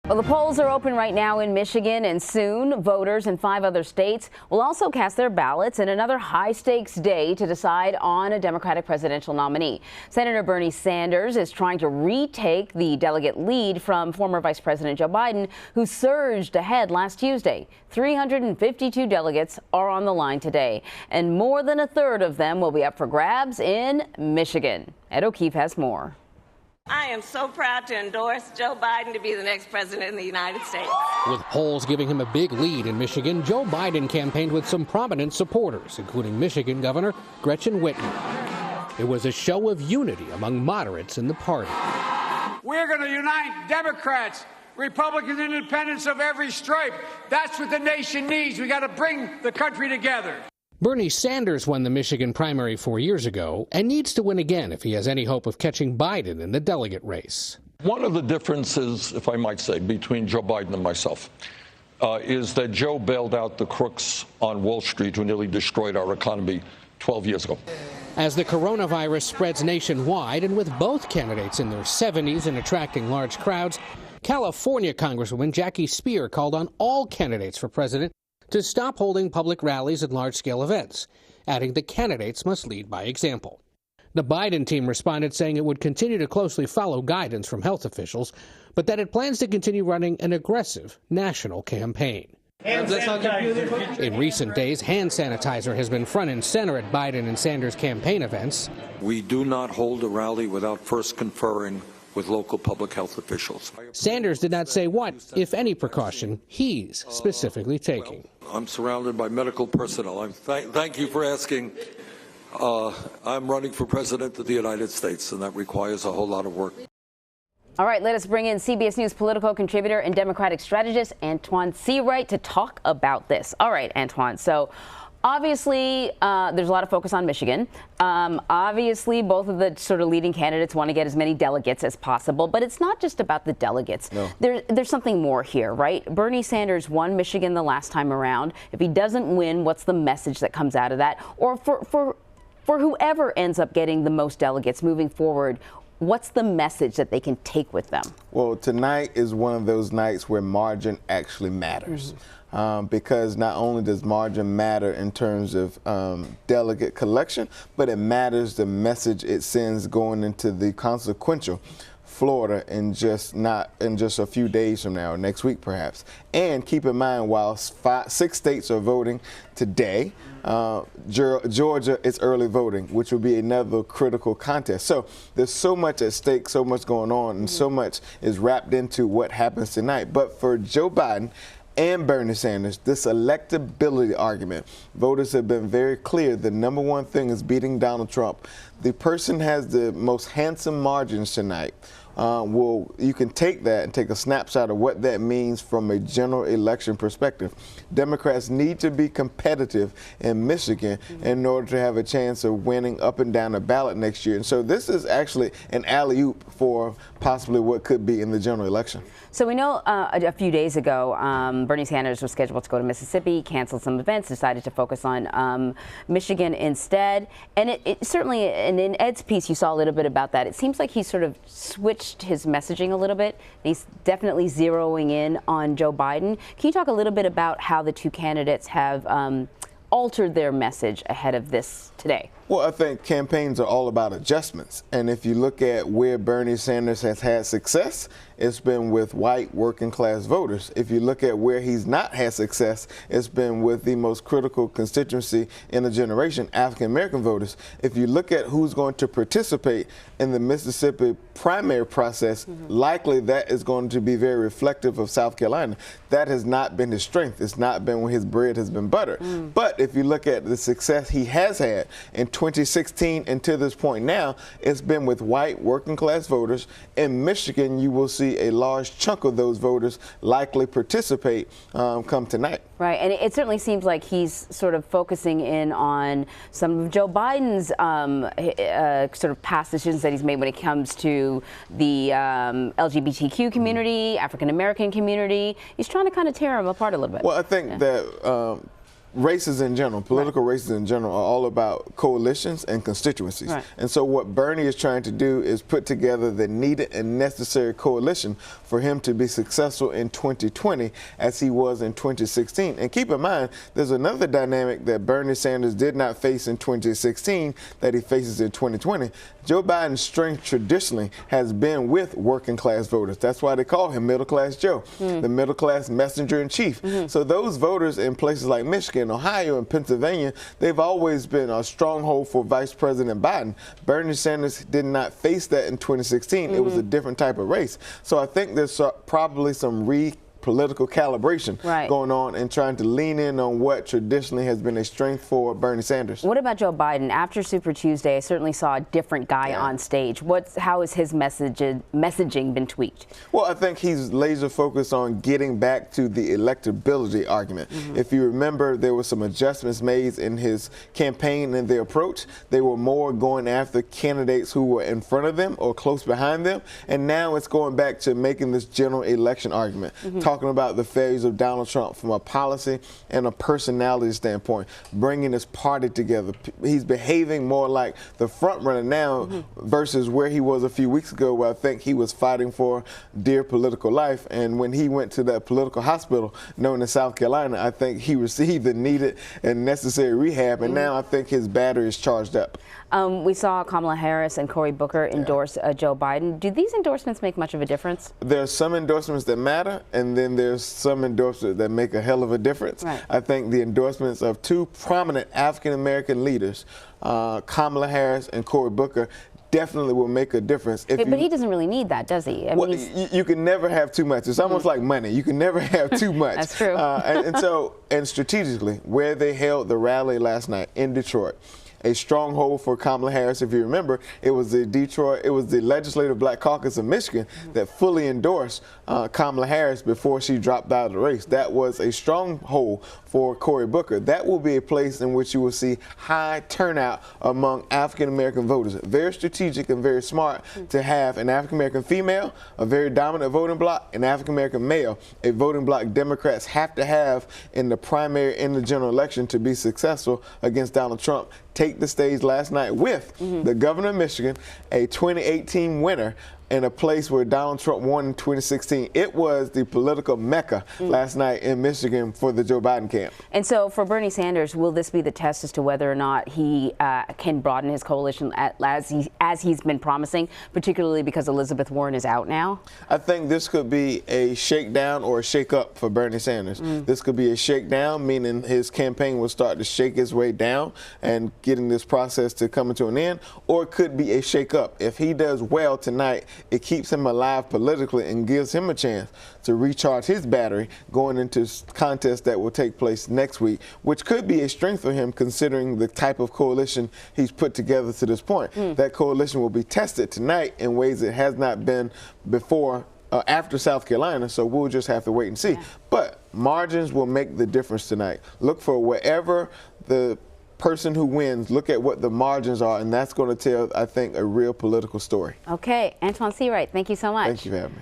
Well, the polls are open right now in Michigan, and soon voters in 5 other states will also cast their ballots in another high-stakes day to decide on a Democratic presidential nominee. Senator Bernie Sanders is trying to retake the delegate lead from former Vice President Joe Biden, who surged ahead last Tuesday. 352 delegates are on the line today, and more than a third of them will be up for grabs in Michigan. Ed O'Keefe has more. I am so proud to endorse Joe Biden to be the next president of the United States. With polls giving him a big lead in Michigan, Joe Biden campaigned with some prominent supporters, including Michigan Governor Gretchen Whitmer. It was a show of unity among moderates in the party. We're going to unite Democrats, Republicans, and independents of every stripe. That's what the nation needs. We got to bring the country together. Bernie Sanders won the Michigan primary 4 years ago and needs to win again if he has any hope of catching Biden in the delegate race. One of the differences, if I might say, between Joe Biden and myself is that Joe bailed out the crooks on Wall Street who nearly destroyed our economy 12 years ago. As the coronavirus spreads nationwide, and with both candidates in their 70s and attracting large crowds, California Congresswoman Jackie Speer called on all candidates for president to stop holding public rallies and large-scale events, adding the candidates must lead by example. The Biden team responded saying it would continue to closely follow guidance from health officials, but that it plans to continue running an aggressive national campaign. In recent days, hand sanitizer has been front and center at Biden and Sanders campaign events. We do not hold a rally without first conferring with local public health officials. Sanders did not say what, if any, precaution he's specifically taking. I'm surrounded by medical personnel. Thank you for asking. I'm running for president of the United States, and that requires a whole lot of work. All right, let us bring in CBS News political contributor and Democratic strategist Antjuan Seawright to talk about this. All right, Antjuan, so obviously, there's a lot of focus on Michigan. Obviously, both of the sort of leading candidates want to get as many delegates as possible, but it's not just about the delegates. No. There's something more here, right? Bernie Sanders won Michigan the last time around. If he doesn't win, what's the message that comes out of that? Or for whoever ends up getting the most delegates moving forward, what's the message that they can take with them? Well, tonight is one of those nights where margin actually matters. Because not only does margin matter in terms of delegate collection, but it matters the message it sends going into the consequential Florida in just a few days from now, or next week perhaps. And keep in mind, while 6 states are voting today, Georgia is early voting, which will be another critical contest. So there's so much at stake, so much going on, and so much is wrapped into what happens tonight. But for Joe Biden and Bernie Sanders, this electability argument, voters have been very clear. The number one thing is beating Donald Trump. The person has the most handsome margins tonight. You can take that and take a snapshot of what that means from a general election perspective. Democrats need to be competitive in Michigan in order to have a chance of winning up and down the ballot next year. And so this is actually an alley-oop for possibly what could be in the general election. So we know a few days ago, Bernie Sanders was scheduled to go to Mississippi, canceled some events, decided to focus on Michigan instead. And it certainly, and in Ed's piece, you saw a little bit about that. It seems like he's sort of switched his messaging a little bit. He's definitely zeroing in on Joe Biden. Can you talk a little bit about how the two candidates have altered their message ahead of this today? Well, I think campaigns are all about adjustments. And if you look at where Bernie Sanders has had success, it's been with white working class voters. If you look at where he's not had success, it's been with the most critical constituency in a generation, African American voters. If you look at who's going to participate in the Mississippi primary process, likely that is going to be very reflective of South Carolina. That has not been his strength. It's not been where his bread has been buttered. But if you look at the success he has had in 2016 and to this point now, it's been with white working class voters. In Michigan, you will see a large chunk of those voters likely participate come tonight. Right, and it certainly seems like he's sort of focusing in on some of Joe Biden's sort of past decisions that he's made when it comes to the LGBTQ community, African American community. He's trying to kind of tear them apart a little bit. Well, I think that races in general, political races in general, are all about coalitions and constituencies. Right. And so what Bernie is trying to do is put together the needed and necessary coalition for him to be successful in 2020 as he was in 2016. And keep in mind, there's another dynamic that Bernie Sanders did not face in 2016 that he faces in 2020. Joe Biden's strength traditionally has been with working class voters. That's why they call him Middle Class Joe, the middle class messenger in chief. So those voters in places like Michigan, Ohio, and Pennsylvania, they've always been a stronghold for Vice President Biden. Bernie Sanders did not face that in 2016. It was a different type of race. So I think there's probably some political calibration going on and trying to lean in on what traditionally has been a strength for Bernie Sanders. What about Joe Biden? After Super Tuesday, I certainly saw a different guy on stage. How has his messaging been tweaked? Well, I think he's laser focused on getting back to the electability argument. If you remember, there were some adjustments made in his campaign and their approach. They were more going after candidates who were in front of them or close behind them. And now it's going back to making this general election argument. Talking about the failures of Donald Trump from a policy and a personality standpoint, bringing his party together. He's behaving more like the front runner now versus where he was a few weeks ago, where I think he was fighting for dear political life. And when he went to that political hospital known as South Carolina, I think he received the needed and necessary rehab. And now I think his battery is charged up. We saw Kamala Harris and Cory Booker endorse Joe Biden. Do these endorsements make much of a difference? There are some endorsements that matter, and then there's some endorsements that make a hell of a difference. I think the endorsements of two prominent African-American leaders, Kamala Harris and Cory Booker, definitely will make a difference. But he doesn't really need that, does he? I mean, you can never have too much. It's almost like money. You can never have too much. That's true. And strategically, where they held the rally last night in Detroit, a stronghold for Kamala Harris. If you remember, it was the Legislative Black Caucus of Michigan that fully endorsed Kamala Harris before she dropped out of the race. That was a stronghold for Cory Booker. That will be a place in which you will see high turnout among African-American voters. Very strategic and very smart to have an African-American female, a very dominant voting bloc, an African-American male, a voting bloc Democrats have to have in the primary in the general election to be successful against Donald Trump. Take the stage last night with the governor of Michigan, a 2018 winner, in a place where Donald Trump won in 2016. It was the political mecca last night in Michigan for the Joe Biden camp. And so for Bernie Sanders, will this be the test as to whether or not he can broaden his coalition as he's been promising, particularly because Elizabeth Warren is out now? I think this could be a shakedown or a shake-up for Bernie Sanders. This could be a shakedown, meaning his campaign will start to shake his way down and getting this process to come to an end, or it could be a shake-up. If he does well tonight, it keeps him alive politically and gives him a chance to recharge his battery going into contests that will take place next week, which could be a strength for him considering the type of coalition he's put together to this point. That coalition will be tested tonight in ways it has not been before after South Carolina, so we'll just have to wait and see. But margins will make the difference tonight. Look for wherever the person who wins, look at what the margins are, and that's going to tell, I think, a real political story. Okay, Antjuan Seawright, thank you so much. Thank you for having me.